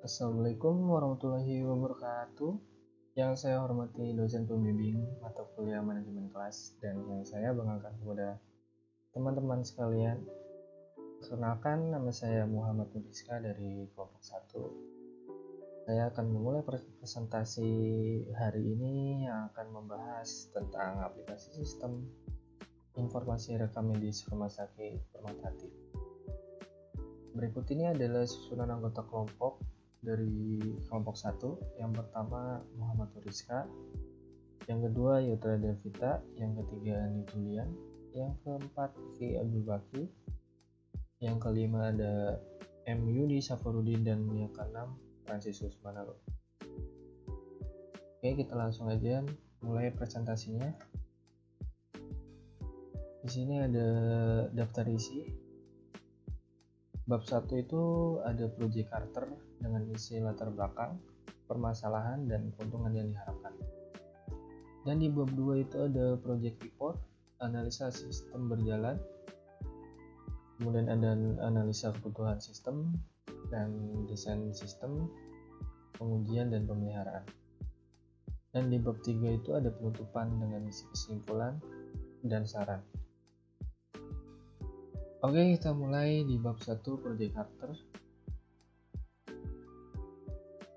Assalamualaikum warahmatullahi wabarakatuh. Yang saya hormati dosen pembimbing mata kuliah manajemen kelas dan yang saya banggakan kepada teman-teman sekalian. Perkenalkan, nama saya Muhammad Nuriska dari kelompok 1. Saya akan memulai presentasi hari ini yang akan membahas tentang aplikasi sistem informasi rekam medis rumah sakit Permata Hati. Berikut ini adalah susunan anggota kelompok dari kelompok 1. Yang pertama Muhammad Nuriska, yang kedua Yutra Delvita, yang ketiga Ani Julian, yang keempat Vicky Abdul Baki, yang kelima ada M. Yudi Safarudin, dan yang keenam Fransiskus Manalo. Oke, kita langsung aja mulai presentasinya. Di sini ada daftar isi. Bab 1 itu ada Project Carter dengan isi latar belakang, permasalahan, dan keuntungan yang diharapkan. Dan di bab 2 itu ada Project Report, analisa sistem berjalan, kemudian ada analisa kebutuhan sistem, dan desain sistem, pengujian, dan pemeliharaan. Dan di bab 3 itu ada penutupan dengan isi kesimpulan dan saran. Oke, kita mulai di bab 1 Project Carter.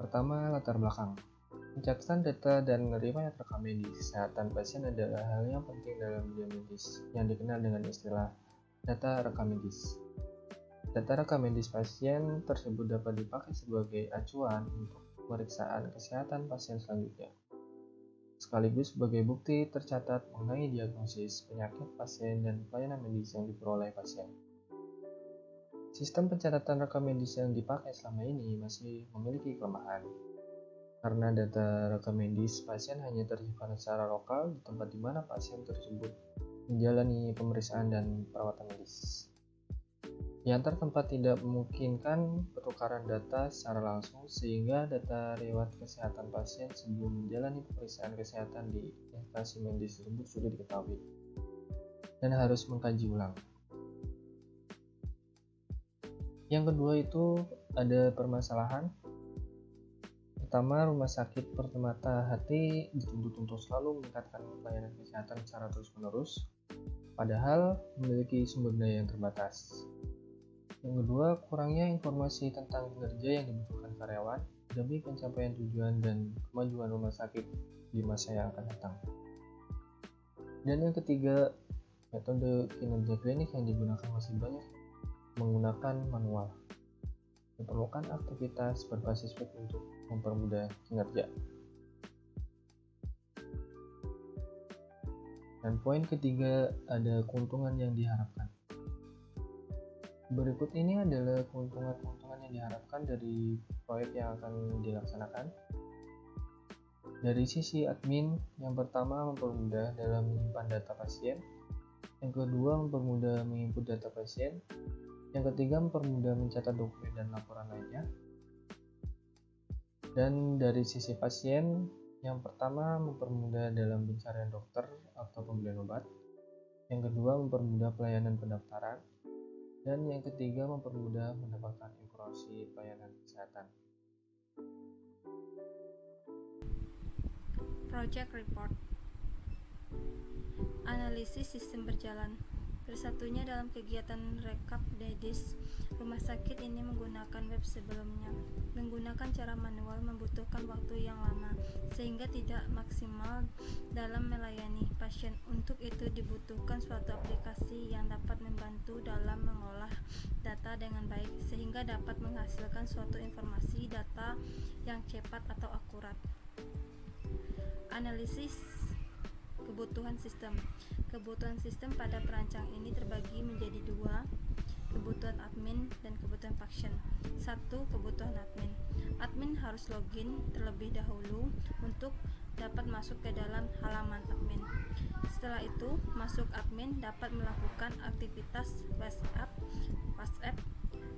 Pertama, latar belakang. Pencatatan data dan riwayat rekam medis kesehatan pasien adalah hal yang penting dalam dunia medis yang dikenal dengan istilah data rekam medis. Data rekam medis pasien tersebut dapat dipakai sebagai acuan untuk pemeriksaan kesehatan pasien selanjutnya, sekaligus sebagai bukti tercatat mengenai diagnosis penyakit pasien dan pelayanan medis yang diperoleh pasien. Sistem pencatatan rekam medis yang dipakai selama ini masih memiliki kelemahan, karena data rekam medis pasien hanya tersimpan secara lokal di tempat di mana pasien tersebut menjalani pemeriksaan dan perawatan medis. Di antar tempat tidak memungkinkan pertukaran data secara langsung, sehingga data riwayat kesehatan pasien sebelum menjalani pemeriksaan kesehatan di instansi medis tersebut sudah diketahui dan harus mengkaji ulang. Yang kedua itu ada permasalahan. Pertama, Rumah Sakit Permata Hati dituntut untuk selalu meningkatkan pelayanan kesehatan secara terus-menerus, padahal memiliki sumber daya yang terbatas. Yang kedua, kurangnya informasi tentang kinerja yang dibutuhkan karyawan demi pencapaian tujuan dan kemajuan rumah sakit di masa yang akan datang. Dan yang ketiga, metode kinerja klinik yang digunakan masih banyak menggunakan manual. Diperlukan aktivitas berbasis web untuk mempermudah kinerja. Dan poin ketiga, ada keuntungan yang diharapkan. Berikut ini adalah keuntungan-keuntungan yang diharapkan dari proyek yang akan dilaksanakan. Dari sisi admin, yang pertama mempermudah dalam menyimpan data pasien, yang kedua mempermudah menginput data pasien, yang ketiga mempermudah mencatat dokumen dan laporan lainnya. Dan dari sisi pasien, yang pertama mempermudah dalam pencarian dokter atau pembelian obat, yang kedua mempermudah pelayanan pendaftaran, dan yang ketiga mempermudah mendapatkan informasi pelayanan kesehatan. Project Report. Analisis sistem berjalan. Bersatunya dalam kegiatan rekap medis, rumah sakit ini menggunakan web sebelumnya. Menggunakan cara manual membutuhkan waktu yang lama, sehingga tidak maksimal dalam melayani pasien. Untuk itu dibutuhkan suatu aplikasi yang dapat membantu dalam mengolah data dengan baik, sehingga dapat menghasilkan suatu informasi data yang cepat atau akurat. Analisis kebutuhan sistem. Kebutuhan sistem pada perancang ini terbagi menjadi dua, kebutuhan admin dan kebutuhan function. 1. Kebutuhan admin. Admin harus login terlebih dahulu untuk dapat masuk ke dalam halaman admin. Setelah itu, masuk admin dapat melakukan aktivitas WhatsApp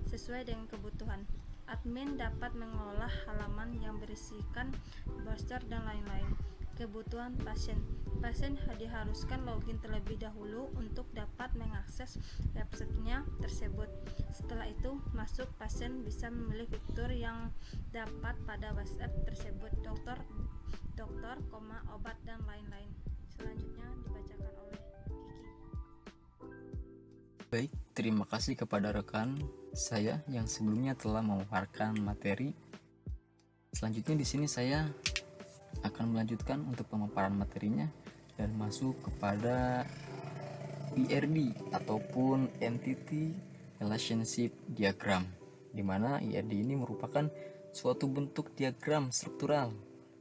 sesuai dengan kebutuhan. Admin dapat mengolah halaman yang berisikan browser dan lain-lain. Kebutuhan pasien. Pasien diharuskan login terlebih dahulu untuk dapat mengakses websitenya tersebut. Setelah itu masuk, pasien bisa memilih fitur yang dapat pada website tersebut, dokter, obat, dan lain-lain. Selanjutnya dibacakan oleh Kiki. Baik, terima kasih kepada rekan saya yang sebelumnya telah memaparkan materi. Selanjutnya di sini saya akan melanjutkan untuk pemaparan materinya dan masuk kepada IRD ataupun Entity Relationship Diagram, di mana IRD ini merupakan suatu bentuk diagram struktural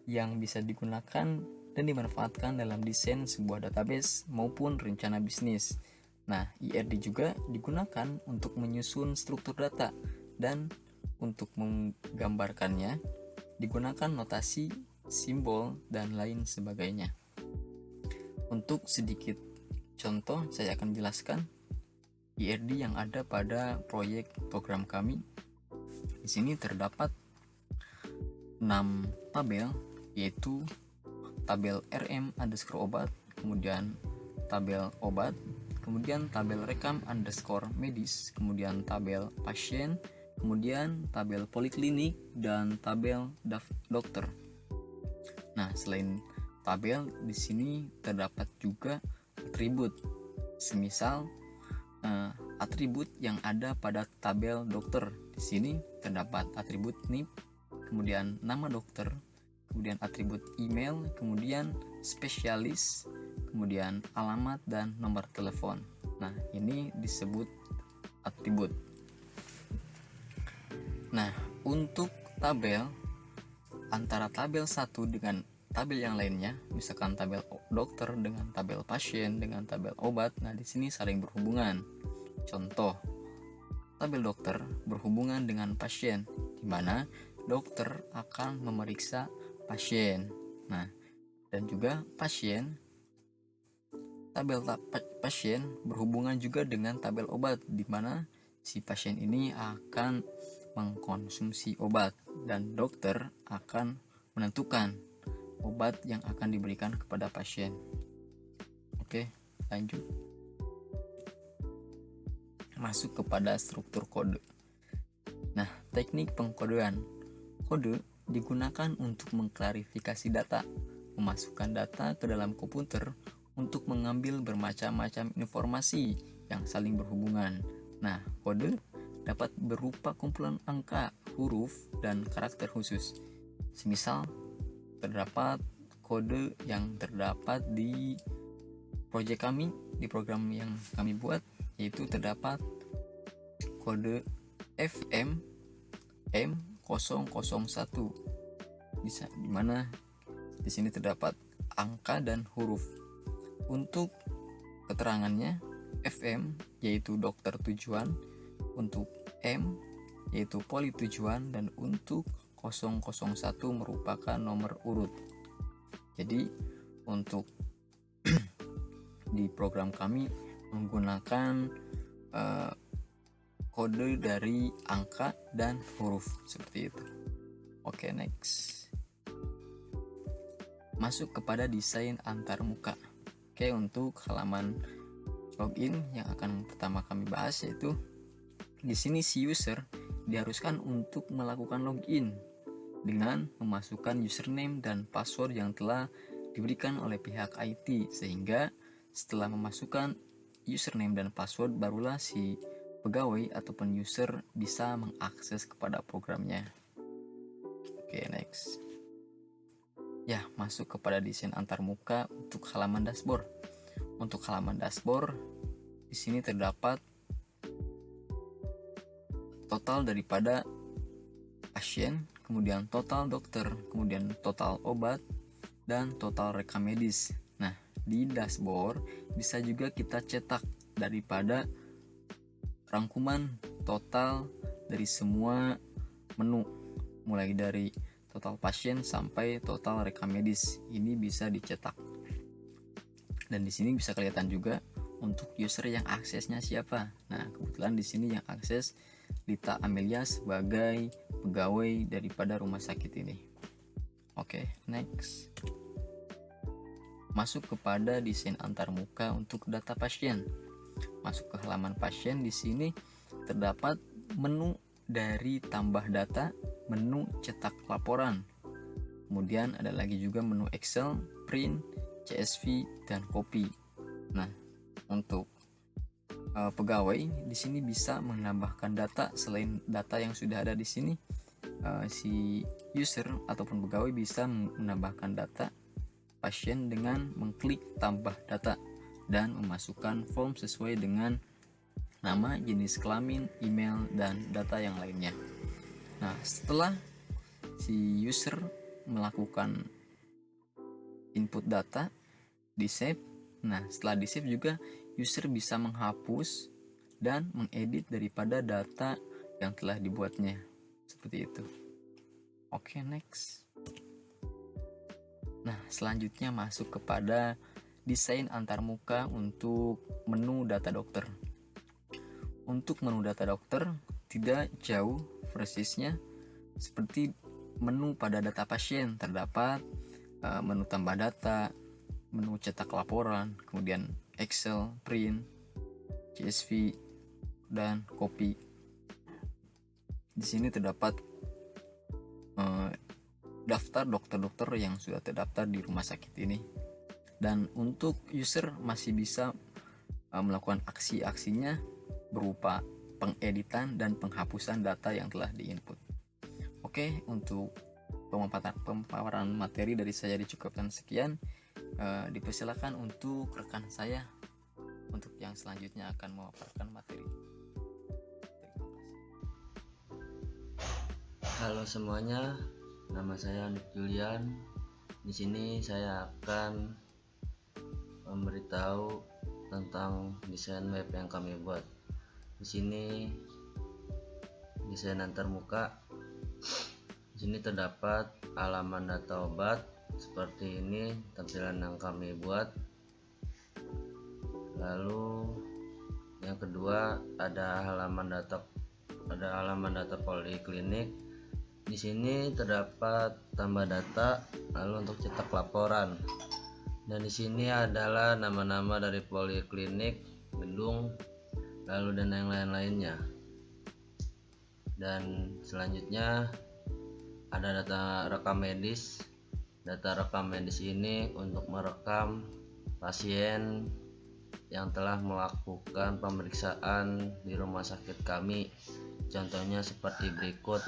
yang bisa digunakan dan dimanfaatkan dalam desain sebuah database maupun rencana bisnis. Nah, IRD juga digunakan untuk menyusun struktur data, dan untuk menggambarkannya digunakan notasi, simbol, dan lain sebagainya. Untuk sedikit contoh, saya akan jelaskan IRD yang ada pada proyek program kami. Di sini terdapat 6 tabel, yaitu tabel RM_obat, kemudian tabel obat, kemudian tabel rekam_medis, kemudian tabel pasien, kemudian tabel poliklinik, dan tabel dokter. Nah, selain tabel, di sini terdapat juga atribut. Semisal atribut yang ada pada tabel dokter, di sini terdapat atribut NIP, kemudian nama dokter, kemudian atribut email, kemudian spesialis, kemudian alamat, dan nomor telepon. Nah, ini disebut atribut. Nah, untuk tabel, antara tabel satu dengan tabel yang lainnya, misalkan tabel dokter dengan tabel pasien dengan tabel obat, nah di sini saling berhubungan. Contoh, tabel dokter berhubungan dengan pasien, di mana dokter akan memeriksa pasien. Nah, dan juga tabel pasien berhubungan juga dengan tabel obat, di mana si pasien ini akan mengkonsumsi obat dan dokter akan menentukan obat yang akan diberikan kepada pasien. Oke, lanjut. Masuk kepada struktur kode. Nah, teknik pengkodean. Kode digunakan untuk mengklarifikasi data, memasukkan data ke dalam komputer untuk mengambil bermacam-macam informasi yang saling berhubungan. Nah, kode dapat berupa kumpulan angka, huruf, dan karakter khusus. Semisal terdapat kode yang terdapat di proyek kami, di program yang kami buat, yaitu terdapat kode FM M001, di mana di sini terdapat angka dan huruf. Untuk keterangannya, FM yaitu dokter tujuan, untuk M yaitu poli tujuan, dan untuk 001 merupakan nomor urut. Jadi untuk di program kami menggunakan kode dari angka dan huruf seperti itu. Oke, next. Masuk kepada desain antarmuka. Oke, untuk halaman login yang akan pertama kami bahas, yaitu di sini si user diharuskan untuk melakukan login dengan memasukkan username dan password yang telah diberikan oleh pihak IT, sehingga setelah memasukkan username dan password barulah si pegawai ataupun user bisa mengakses kepada programnya. Oke, next. Ya, masuk kepada desain antarmuka untuk halaman dashboard. Untuk halaman dashboard, di sini terdapat total daripada pasien, kemudian total dokter, kemudian total obat, dan total rekam medis. Nah, di dashboard bisa juga kita cetak daripada rangkuman total dari semua menu, mulai dari total pasien sampai total rekam medis. Ini bisa dicetak. Dan di sini bisa kelihatan juga untuk user yang aksesnya siapa. Nah, kebetulan di sini yang akses Lita Amelia sebagai pegawai daripada rumah sakit ini. Oke, next. masuk kepada desain antarmuka untuk data pasien. Masuk ke halaman pasien, di sini terdapat menu dari tambah data, menu cetak laporan. Kemudian ada lagi juga menu Excel, print, CSV, dan copy. Nah, untuk pegawai di sini bisa menambahkan data selain data yang sudah ada di sini. Si user ataupun pegawai bisa menambahkan data pasien dengan mengklik tambah data dan memasukkan form sesuai dengan nama, jenis kelamin, email, dan data yang lainnya. Nah, setelah si user melakukan input data, di save. Nah, setelah di save juga user bisa menghapus dan mengedit daripada data yang telah dibuatnya. Seperti itu. Oke, next. Nah, selanjutnya masuk kepada desain antarmuka untuk menu data dokter. Untuk menu data dokter tidak jauh persisnya seperti menu pada data pasien. Terdapat menu tambah data, menu cetak laporan, kemudian Excel, print, CSV, dan copy. Di sini terdapat daftar dokter-dokter yang sudah terdaftar di rumah sakit ini. Dan untuk user masih bisa melakukan aksi-aksinya berupa pengeditan dan penghapusan data yang telah diinput. Oke, untuk pemaparan materi dari saya dicukupkan sekian. Dipersilakan untuk rekan saya untuk yang selanjutnya akan memaparkan materi. Terima kasih. Halo semuanya, nama saya Anik Julian. Di sini saya akan memberitahu tentang desain web yang kami buat. Di sini desain antarmuka. Di sini terdapat halaman data obat seperti ini tampilan yang kami buat. Lalu yang kedua ada halaman data poliklinik. Di sini terdapat tambah data, lalu untuk cetak laporan. Dan di sini adalah nama-nama dari poliklinik, gedung, lalu dan yang lain-lainnya. Dan selanjutnya ada data rekam medis. Data rekam medis ini untuk merekam pasien yang telah melakukan pemeriksaan di rumah sakit kami. Contohnya seperti berikut.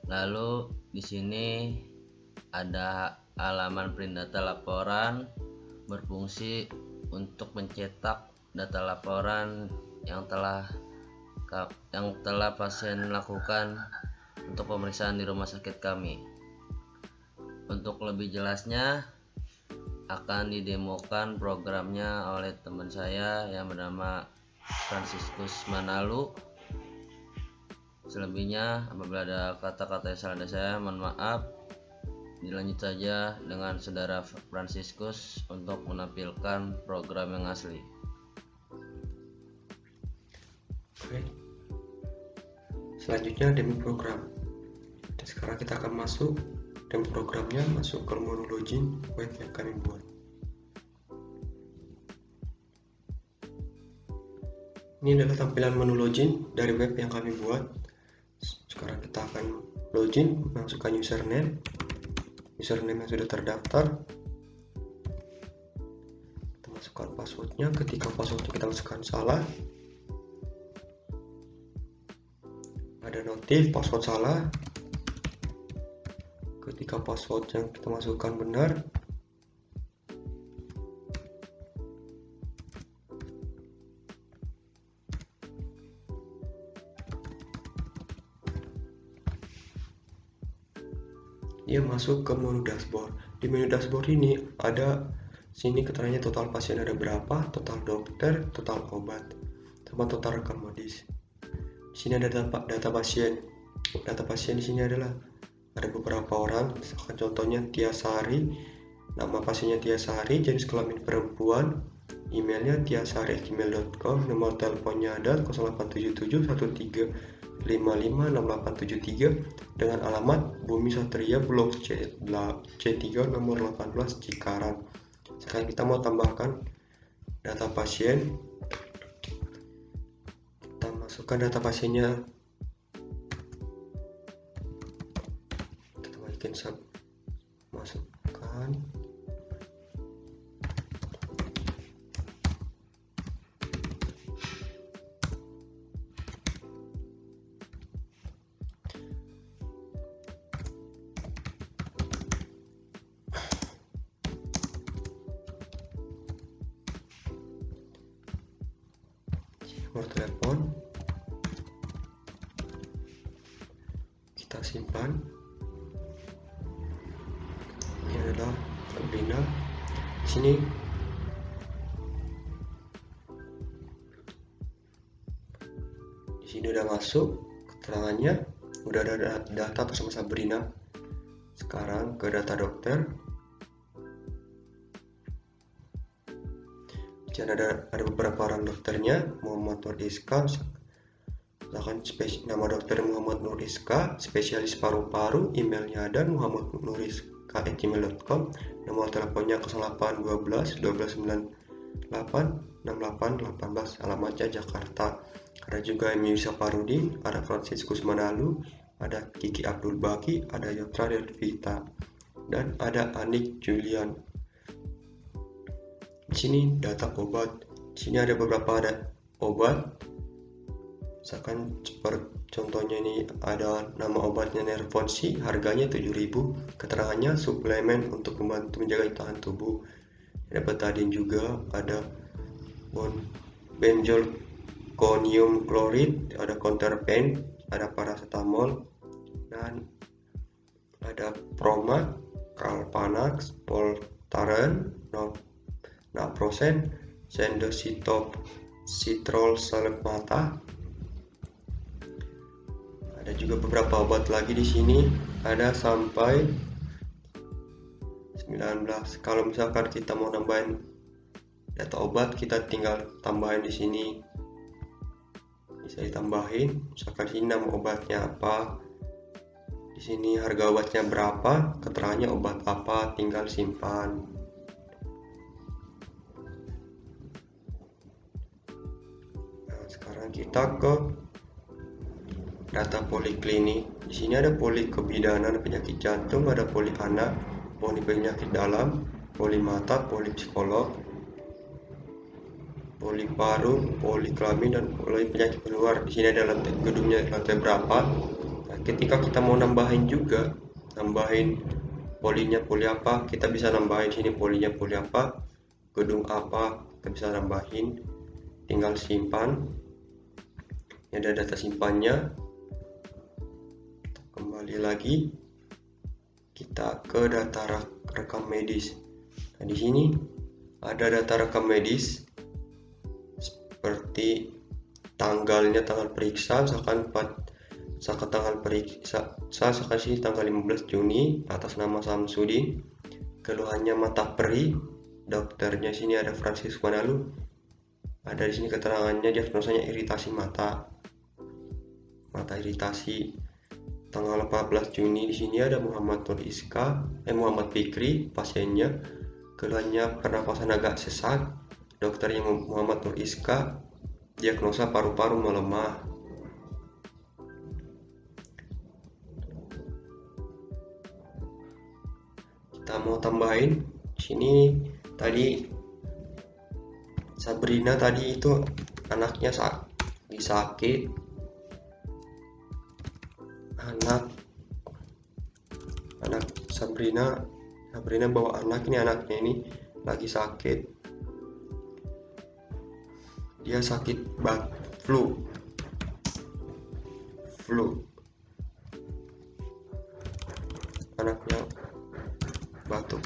Lalu di sini ada halaman print data laporan, berfungsi untuk mencetak data laporan yang telah pasien lakukan untuk pemeriksaan di rumah sakit kami. Untuk lebih jelasnya akan didemokan programnya oleh teman saya yang bernama Franciscus Manalu. Selebihnya apabila ada kata-kata yang salah dari saya, mohon maaf. Dilanjut saja dengan saudara Franciscus untuk menampilkan program yang asli. Oke. Selanjutnya demo program. Dan sekarang kita akan masuk demo programnya, masuk ke menu login web yang kami buat. Ini adalah tampilan menu login dari web yang kami buat. Sekarang kita akan login, masukkan username yang sudah terdaftar. Kita masukkan passwordnya. Ketika passwordnya kita masukkan salah, ada notif password salah. Ketika password yang kita masukkan benar, dia masuk ke menu dashboard. Di menu dashboard ini ada sini keterangannya total pasien ada berapa, total dokter, total obat, sama total rekam medis. Di sini ada data pasien. Data pasien di sini adalah ada beberapa orang, misalkan contohnya Tia Sari, nama pasiennya Tia Sari, jenis kelamin perempuan, emailnya tiasari@gmail.com, nomor teleponnya ada 0877 13 556873 dengan alamat Bumi Satria Blok C3 nomor 18 Cikarang. Sekarang kita mau tambahkan data pasien. Kita masukkan data pasiennya. Kita masukkan. Nomor telepon kita simpan. Ini adalah Sabrina. Sini di sini udah masuk keterangannya, udah ada data atas nama Sabrina. Sekarang ke data dokter. Di sini ada beberapa orang dokternya. Muhammad Nur Iska, misalkan nama dokter Muhammad Nur Iska, spesialis paru-paru, emailnya ada muhammadnuriska@gmail.com, nomor teleponnya 0812 1298 6818, alamatnya Jakarta. Ada juga Emilsa Parudin, ada Franciscus Manalu, ada Kiki Abdul Baki, ada Yotra Delvita, dan ada Anik Julian. Di sini data obat. Di sini ada beberapa obat. Misalkan contohnya ini ada nama obatnya Nervonsi, harganya 7.000. Keterangannya suplemen untuk membantu menjaga tahan tubuh. Ada betadine juga, ada benzalkonium klorid, ada counterpain, ada paracetamol, dan ada Promac, Calpanax, Voltaren, naproxen, sendositop, citrol salep mata. Ada juga beberapa obat lagi di sini, ada sampai 19. Kalau misalkan kita mau nambahin data obat, kita tinggal tambahin di sini. Bisa ditambahin, misalkan sini nama obatnya apa, di sini harga obatnya berapa, keterangannya obat apa, tinggal simpan. Sekarang kita ke data poliklinik. Di sini ada poli kebidanan, penyakit jantung, ada poli anak, poli penyakit dalam, poli mata, poli psikolog, poli paru, poli kelamin, dan poli penyakit luar. Di sini ada gedungnya lantai berapa. Nah, ketika kita mau nambahin polinya poli apa, kita bisa nambahin sini polinya poli apa, gedung apa, kita bisa nambahin. Tinggal simpan. Ini ada data simpannya. Kembali lagi kita ke data rekam medis. Nah, di sini ada data rekam medis seperti tanggal periksa, misalkan tanggal periksa, misalkan sini tanggal 15 Juni atas nama Samsudin. Keluhannya mata perih, dokternya sini ada Francis Manalu. Ada di sini keterangannya, diagnosanya iritasi mata iritasi. Tanggal 14 Juni di sini ada Muhammad Fikri, pasiennya. Keluhannya pernapasan agak sesak, dokternya Muhammad Nur Iska, diagnosa paru-paru melemah. Kita mau tambahin sini tadi Sabrina tadi itu anaknya sakit. Anak Sabrina bawa anaknya ini lagi sakit. Dia sakit flu. Anaknya batuk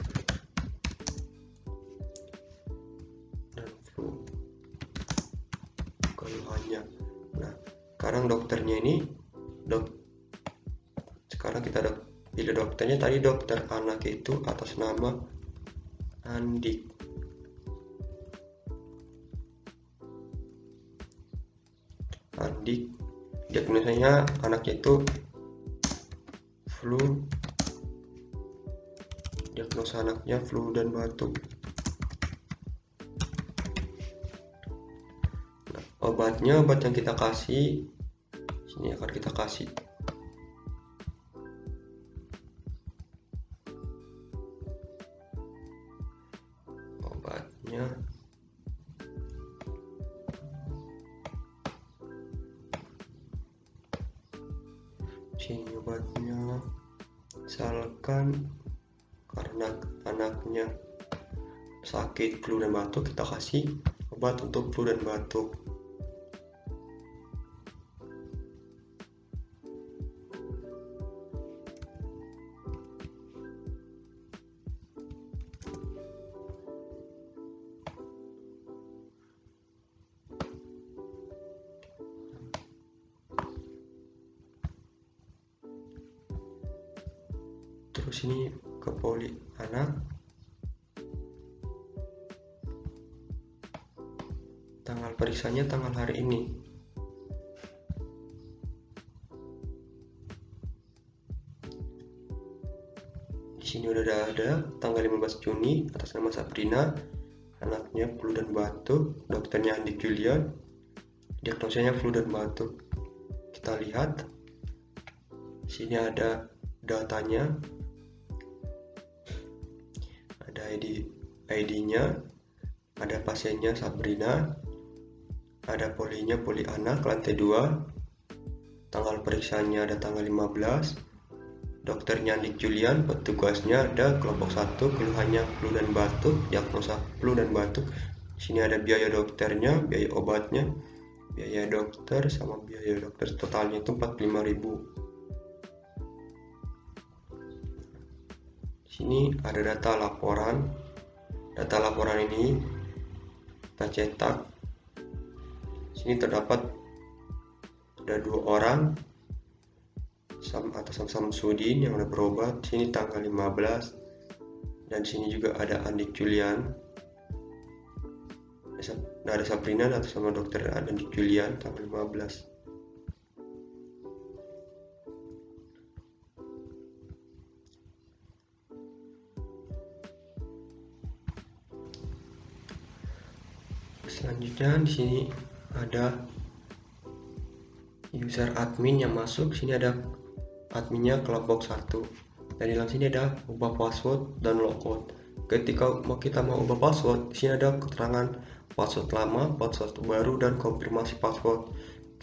dan flu keluhannya. Nah, sekarang dokternya ini sekarang kita pilih dokternya. Tadi dokter anak itu atas nama Andik. Diagnosanya anaknya itu flu. Diagnosa anaknya flu dan batuk. Nah, obat yang kita kasih sini akan kita kasih. Obatnya sini obatnya, misalkan karena anaknya sakit flu dan batuk, kita kasih obat untuk flu dan batuk. Terus ini ke poli anak, tanggal periksanya tanggal hari ini. Di sini udah ada tanggal 15 Juni atas nama Sabrina, anaknya flu dan batuk, dokternya Andi Julian, diagnosanya flu dan batuk. Kita lihat sini ada datanya, ada ID-nya, ada pasiennya Sabrina, ada polinya poli anak lantai 2, tanggal periksanya ada tanggal 15, dokternya Andi Julian, petugasnya ada kelompok 1, keluhannya flu dan batuk, diagnosa flu dan batuk. Sini ada biaya dokternya, biaya obatnya, biaya dokter sama biaya dokter, totalnya itu 45.000. Sini ada data laporan. Data laporan ini kita cetak. Sini terdapat ada 2 orang atas nama Samsudin yang udah berobat. Sini tanggal 15. Dan sini juga ada Andi Julian. Ada Sabrina atas nama dokter Andi Julian tanggal 15. Selanjutnya di sini ada user admin yang masuk. Sini ada adminnya kelompok 1. Dan di dalam sini ada ubah password dan logout. Ketika kita mau ubah password, di sini ada keterangan password lama, password baru, dan konfirmasi password.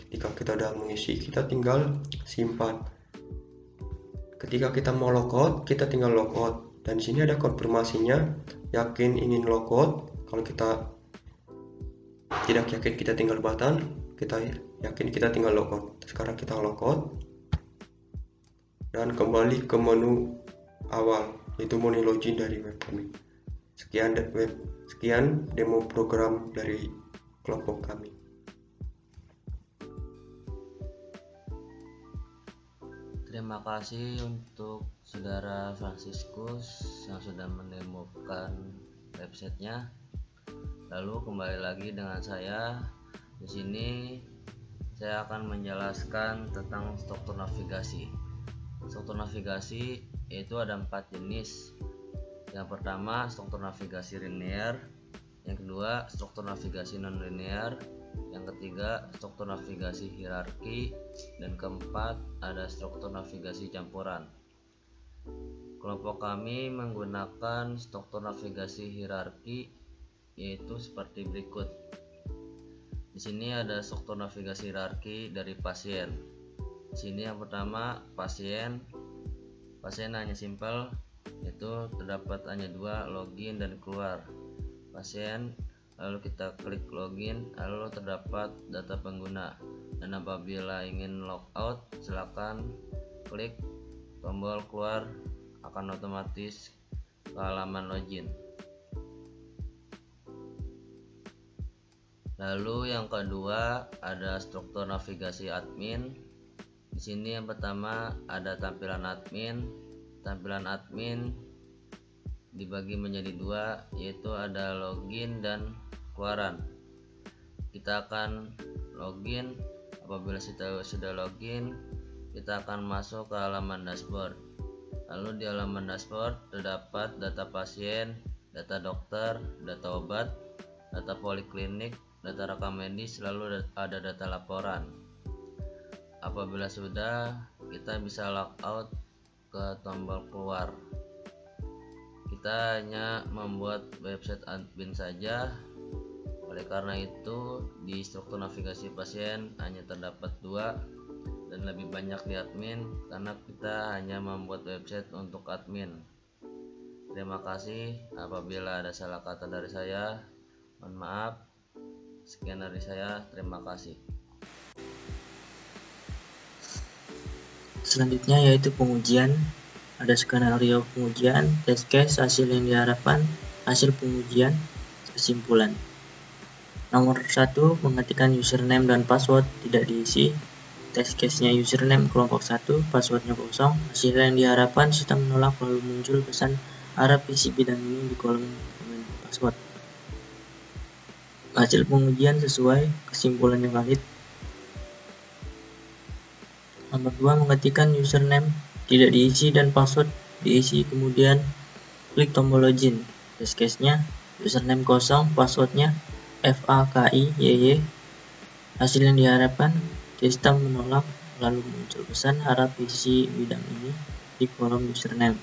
Ketika kita udah mengisi, kita tinggal simpan. Ketika kita mau logout, kita tinggal logout. Dan di sini ada konfirmasinya, yakin ingin logout. Kalau kita tidak yakin, kita tinggal button. Kita yakin, kita tinggal logout. Sekarang kita logout dan kembali ke menu awal, yaitu menu login dari web kami. Sekian demo program dari kelompok kami. Terima kasih untuk saudara Franciscus yang sudah mendemokan websitenya. Lalu kembali lagi dengan saya. Di sini saya akan menjelaskan tentang struktur navigasi. Struktur navigasi yaitu ada 4 jenis. Yang pertama struktur navigasi linear, yang kedua struktur navigasi non-linear, yang ketiga struktur navigasi hierarki, dan keempat ada struktur navigasi campuran. Kelompok kami menggunakan struktur navigasi hierarki yaitu seperti berikut. Di sini ada struktur navigasi hierarki dari pasien. Di sini yang pertama pasien hanya simpel, yaitu terdapat hanya 2, login dan keluar pasien. Lalu kita klik login, lalu terdapat data pengguna, dan apabila ingin logout silakan klik tombol keluar, akan otomatis ke halaman login. Lalu yang kedua ada struktur navigasi admin. Di sini yang pertama ada tampilan admin. Tampilan admin dibagi menjadi 2, yaitu ada login dan keluaran. Kita akan login, Apabila kita sudah login, kita akan masuk ke halaman dashboard. Lalu di halaman dashboard terdapat data pasien, data dokter, data obat, data poliklinik, data rekam medis, lalu ada data laporan. Apabila sudah, kita bisa logout ke tombol keluar. Kita hanya membuat website admin saja. Oleh karena itu, di struktur navigasi pasien hanya terdapat 2 dan lebih banyak di admin karena kita hanya membuat website untuk admin. Terima kasih. Apabila ada salah kata dari saya, mohon maaf. Sekian dari saya. Terima kasih. Selanjutnya yaitu pengujian. Ada skenario pengujian, test case, hasil yang diharapkan, hasil pengujian, kesimpulan. Nomor 1, mengetikkan username dan password tidak diisi. Test case-nya username kelompok 1, passwordnya kosong. Hasil yang diharapkan, sistem menolak lalu muncul pesan harap isi bidang ini di kolom komen password. Hasil pengujian sesuai, kesimpulannya valid. Nomor 2, mengetikkan username tidak diisi dan password diisi, kemudian klik tombol login. Test case-nya username kosong, passwordnya FAKIYY. Hasil yang diharapkan, sistem menolak lalu muncul pesan harap isi bidang ini di kolom username.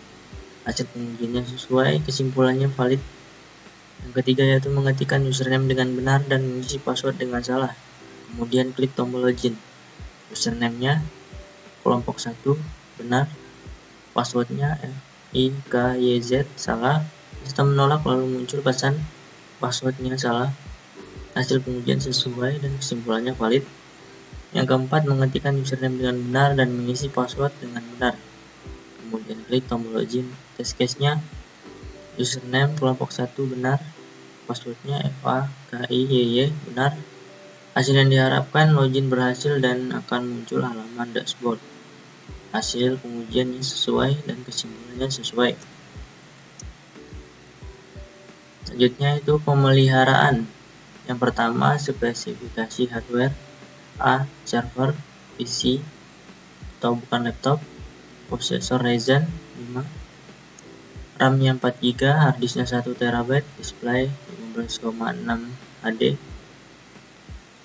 Hasil pengujiannya sesuai, kesimpulannya valid. Yang ketiga yaitu mengetikkan username dengan benar dan mengisi password dengan salah, kemudian klik tombol login. Username-nya kelompok 1 benar, passwordnya FIKYZ salah, sistem menolak lalu muncul pesan passwordnya salah. Hasil pengujian sesuai dan kesimpulannya valid. Yang keempat, mengetikkan username dengan benar dan mengisi password dengan benar, kemudian klik tombol login. Test case-nya username kelompok 1 benar, passwordnya FAKIYY benar. Hasil yang diharapkan, login berhasil dan akan muncul halaman dashboard. Hasil pengujiannya sesuai dan kesimpulannya sesuai. Selanjutnya itu pemeliharaan. Yang pertama, spesifikasi hardware. A. Server PC atau bukan laptop, prosesor Ryzen 5, RAM-nya 4GB, harddisknya 1TB, display 15,6 HD.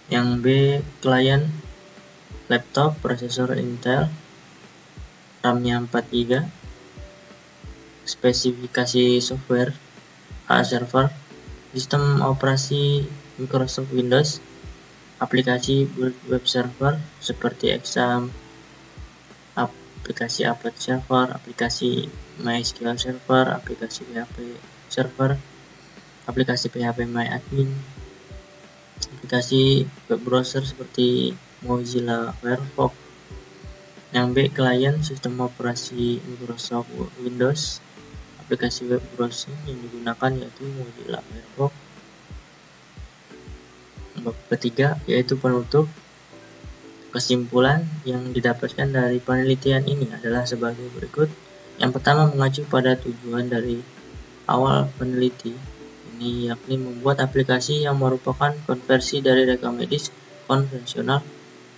Yang B, klien laptop, prosesor Intel, RAM-nya 4GB. Spesifikasi software. A. Server, sistem operasi Microsoft Windows, aplikasi web server seperti Exam, aplikasi Apache Server, aplikasi MySQL Server, aplikasi PHP Server, aplikasi PHP MyAdmin, aplikasi web browser seperti Mozilla Firefox. Yang B, klien sistem operasi Microsoft Windows, aplikasi web browsing yang digunakan yaitu Mozilla Firefox. Bab ketiga yaitu penutup. Kesimpulan yang didapatkan dari penelitian ini adalah sebagai berikut. Yang pertama, mengacu pada tujuan dari awal peneliti ini, yakni membuat aplikasi yang merupakan konversi dari rekam medis konvensional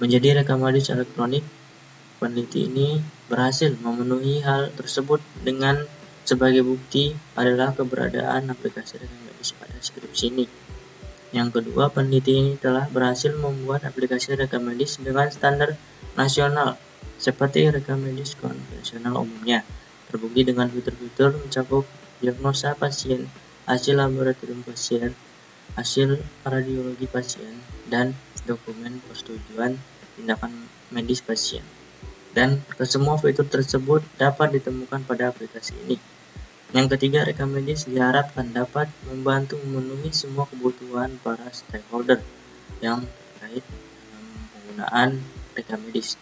menjadi rekam medis elektronik. Peneliti ini berhasil memenuhi hal tersebut dengan sebagai bukti adalah keberadaan aplikasi rekam medis pada skripsi ini. Yang kedua, peneliti ini telah berhasil membuat aplikasi rekam medis dengan standar nasional seperti rekam medis konvensional umumnya, terbukti dengan fitur-fitur mencakup diagnosa pasien, hasil laboratorium pasien, hasil radiologi pasien, dan dokumen persetujuan tindakan medis pasien. Dan kesemua fitur tersebut dapat ditemukan pada aplikasi ini. Yang ketiga, rekam medis diharapkan dapat membantu memenuhi semua kebutuhan para stakeholder yang terkait dengan penggunaan rekam medis.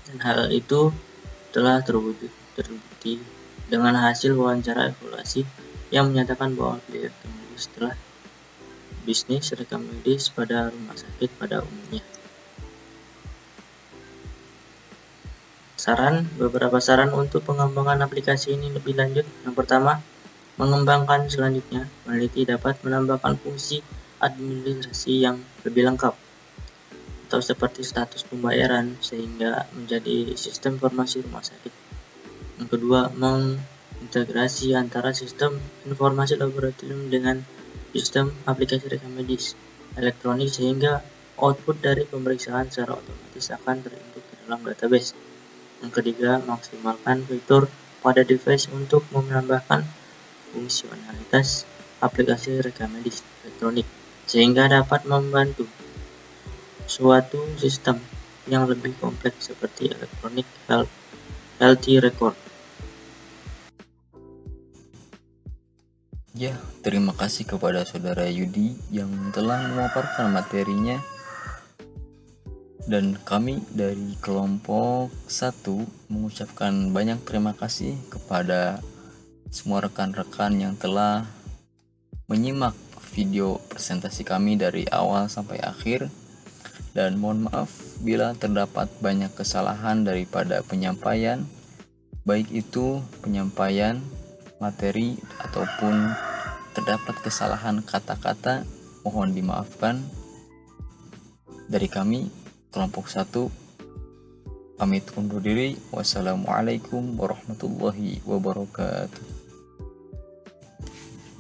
Dan hal itu telah terbukti dengan hasil wawancara evaluasi yang menyatakan bahwa rekam medis telah bisnis rekam medis pada rumah sakit pada umumnya. Beberapa saran untuk pengembangan aplikasi ini lebih lanjut. Yang pertama, mengembangkan selanjutnya, peneliti dapat menambahkan fungsi administrasi yang lebih lengkap. atau seperti status pembayaran sehingga menjadi sistem informasi rumah sakit. Yang kedua, mengintegrasi antara sistem informasi laboratorium dengan sistem aplikasi rekam medis elektronik sehingga output dari pemeriksaan secara otomatis akan terinput ke dalam database. Yang ketiga, maksimalkan fitur pada device untuk menambahkan fungsionalitas aplikasi rekam medis elektronik sehingga dapat membantu suatu sistem yang lebih kompleks seperti elektronik health record. Ya, terima kasih kepada saudara Yudi yang telah memaparkan materinya. Dan kami dari kelompok 1 mengucapkan banyak terima kasih kepada semua rekan-rekan yang telah menyimak video presentasi kami dari awal sampai akhir. Dan mohon maaf bila terdapat banyak kesalahan daripada penyampaian, baik itu penyampaian materi ataupun terdapat kesalahan kata-kata, mohon dimaafkan. Dari kami, kelompok 1, pamit undur diri. Wassalamualaikum warahmatullahi wabarakatuh.